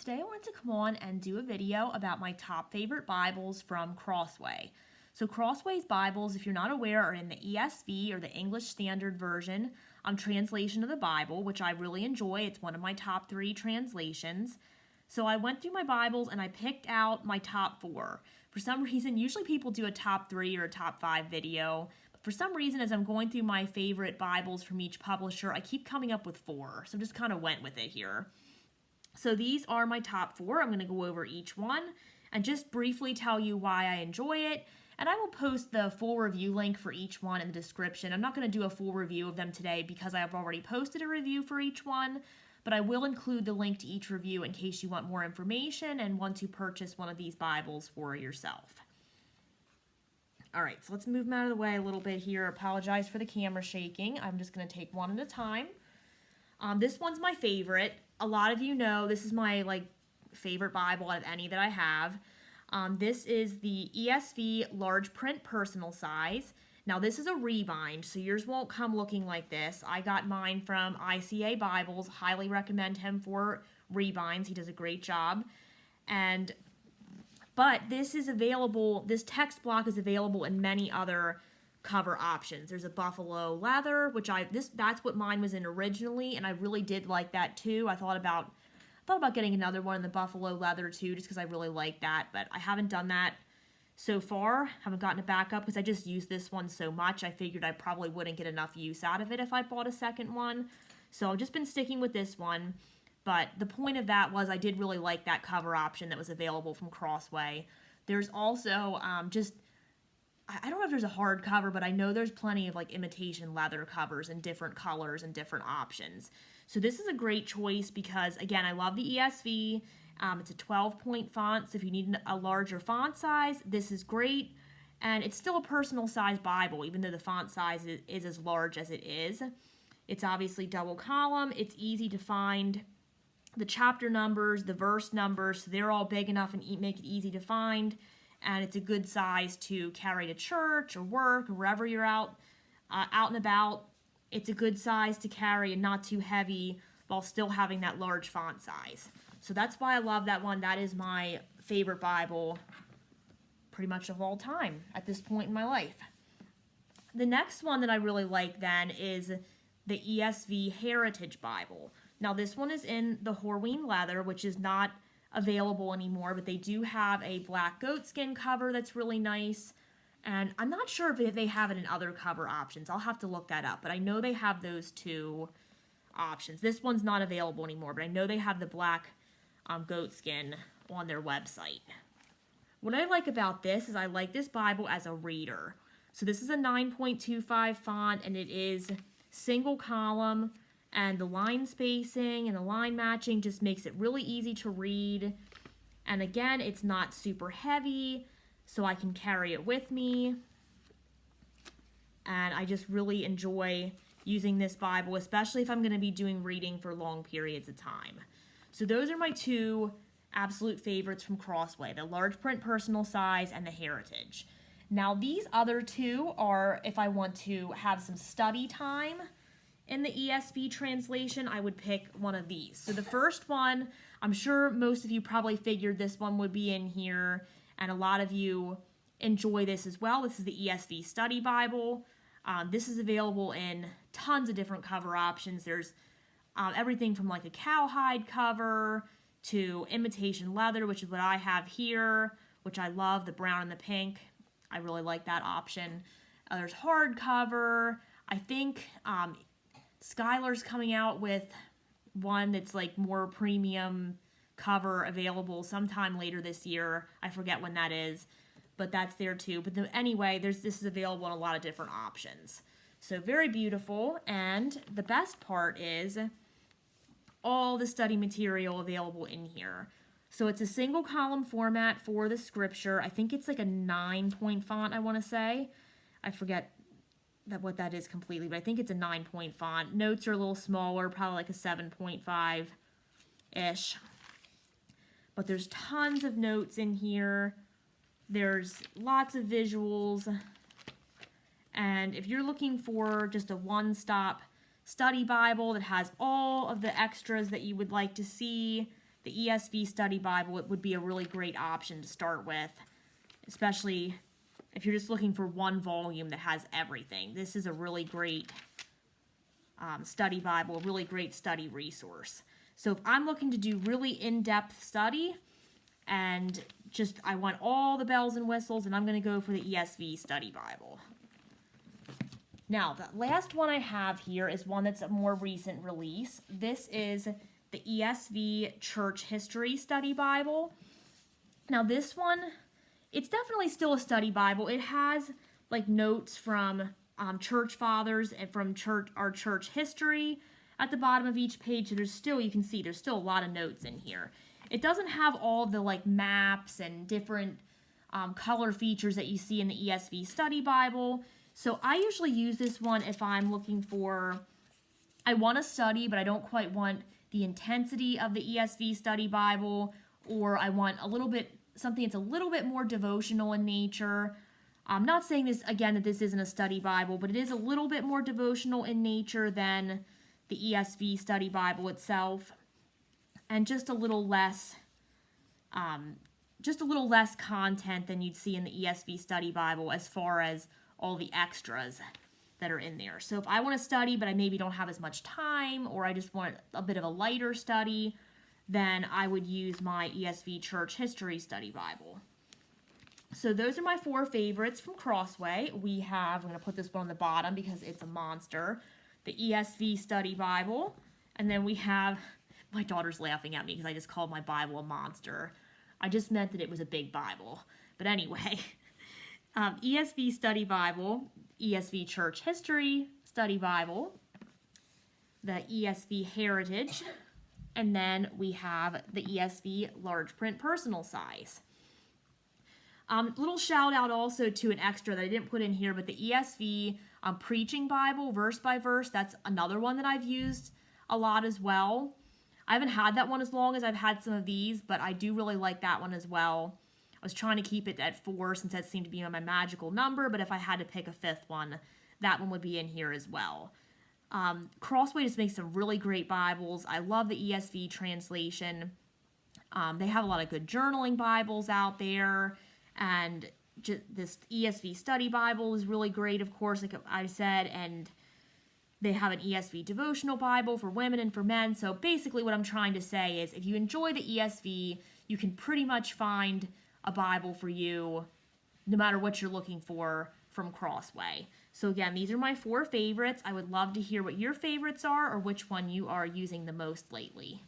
Today I wanted to come on and do a video about my top favorite Bibles from Crossway. So Crossway's Bibles, if you're not aware, are in the ESV or the English Standard Version translation of the Bible, which I really enjoy. It's one of my top 3 translations. So I went through my Bibles and I picked out my top 4. For some reason, usually people do a top 3 or a top 5 video. But for some reason, as I'm going through my favorite Bibles from each publisher, I keep coming up with 4. So just kind of went with it here. So these are my top 4. I'm going to go over each one and just briefly tell you why I enjoy it. And I will post the full review link for each one in the description. I'm not going to do a full review of them today because I have already posted a review for each one, but I will include the link to each review in case you want more information and want to purchase one of these Bibles for yourself. All right, so let's move them out of the way a little bit here. Apologize for the camera shaking. I'm just going to take one at a time. This one's my favorite. A lot of you know this is my favorite Bible out of any that I have. This is the ESV large print personal size. Now this is a rebind, so yours won't come looking like this. I got mine from ICA Bibles. Highly recommend him for rebinds. He does a great job. But this is available, this text block is available in many other cover options. There's a buffalo leather, which that's what mine was in originally, and I really did like that too. I thought about getting another one in the buffalo leather too, just because I really like that, but I haven't done that so far. Haven't gotten it back up because I just used this one so much. I figured I probably wouldn't get enough use out of it if I bought a second one. So I've just been sticking with this one. But the point of that was I did really like that cover option that was available from Crossway. There's also I don't know if there's a hard cover, but I know there's plenty of imitation leather covers in different colors and different options. So this is a great choice because, again, I love the ESV. It's a 12-point font, so if you need a larger font size, this is great. And it's still a personal size Bible, even though the font size is as large as it is. It's obviously double column. It's easy to find the chapter numbers, the verse numbers, so they're all big enough and make it easy to find. And it's a good size to carry to church or work or wherever you're out and about. It's a good size to carry and not too heavy while still having that large font size. So that's why I love that one. That is my favorite Bible pretty much of all time at this point in my life. The next one that I really like then is the ESV Heritage Bible. Now this one is in the Horween leather, which is not available anymore, but they do have a black goatskin cover that's really nice. And I'm not sure if they have it in other cover options. I'll have to look that up, but I know they have those 2 options. This one's not available anymore, but I know they have the black goatskin on their website. What I like about this is I like this Bible as a reader. So this is a 9.25 font, and it is single column, and the line spacing and the line matching just makes it really easy to read. And again, it's not super heavy, so I can carry it with me. And I just really enjoy using this Bible, especially if I'm going to be doing reading for long periods of time. So those are my 2 absolute favorites from Crossway, the large print personal size and the Heritage. Now these other 2 are if I want to have some study time. In the ESV translation, I would pick one of these. So the first one, I'm sure most of you probably figured this one would be in here, and a lot of you enjoy this as well. This is the ESV Study Bible. This is available in tons of different cover options. There's everything from a cowhide cover to imitation leather, which is what I have here, which I love, the brown and the pink. I really like that option. There's hardcover. I think Skylar's coming out with one that's more premium cover available sometime later this year. I forget when that is, but that's there too. But anyway, this is available in a lot of different options. So very beautiful, and the best part is all the study material available in here. So it's a single column format for the scripture. I think it's a 9-point font, I want to say. I forget what that is completely, but I think it's a 9-point font. Notes are a little smaller, probably a 7.5-ish. But there's tons of notes in here. There's lots of visuals. And if you're looking for just a one-stop study Bible that has all of the extras that you would like to see, the ESV Study Bible, it would be a really great option to start with, especially if you're just looking for one volume that has everything. This is a really great study Bible, a really great study resource. So if I'm looking to do really in-depth study and just I want all the bells and whistles, and I'm going to go for the ESV Study Bible. Now, the last one I have here is one that's a more recent release. This is the ESV Church History Study Bible. Now, this one, it's definitely still a study Bible. It has like notes from church fathers and from our church history at the bottom of each page. So there's still, you can see there's still a lot of notes in here. It doesn't have all the like maps and different color features that you see in the ESV Study Bible. So I usually use this one if I'm looking for, I want to study, but I don't quite want the intensity of the ESV Study Bible, or I want a little bit, something that's a little bit more devotional in nature. I'm not saying this, again, that this isn't a study Bible, but it is a little bit more devotional in nature than the ESV Study Bible itself, and just a little less content than you'd see in the ESV Study Bible as far as all the extras that are in there. So if I want to study, but I maybe don't have as much time, or I just want a bit of a lighter study, then I would use my ESV Church History Study Bible. So those are my 4 favorites from Crossway. We have, I'm going to put this one on the bottom because it's a monster, the ESV Study Bible. And then we have, my daughter's laughing at me because I just called my Bible a monster. I just meant that it was a big Bible. But anyway, ESV Study Bible, ESV Church History Study Bible, the ESV Heritage, and then we have the ESV Large Print Personal Size. Little shout out also to an extra that I didn't put in here, but the ESV Preaching Bible, verse by verse, that's another one that I've used a lot as well. I haven't had that one as long as I've had some of these, but I do really like that one as well. I was trying to keep it at 4 since that seemed to be my magical number, but if I had to pick a 5th one, that one would be in here as well. Crossway just makes some really great Bibles. I love the ESV translation. They have a lot of good journaling Bibles out there, and this ESV Study Bible is really great, of course, like I said, and they have an ESV devotional Bible for women and for men. So basically what I'm trying to say is if you enjoy the ESV, you can pretty much find a Bible for you no matter what you're looking for from Crossway. So again, these are my 4 favorites. I would love to hear what your favorites are or which one you are using the most lately.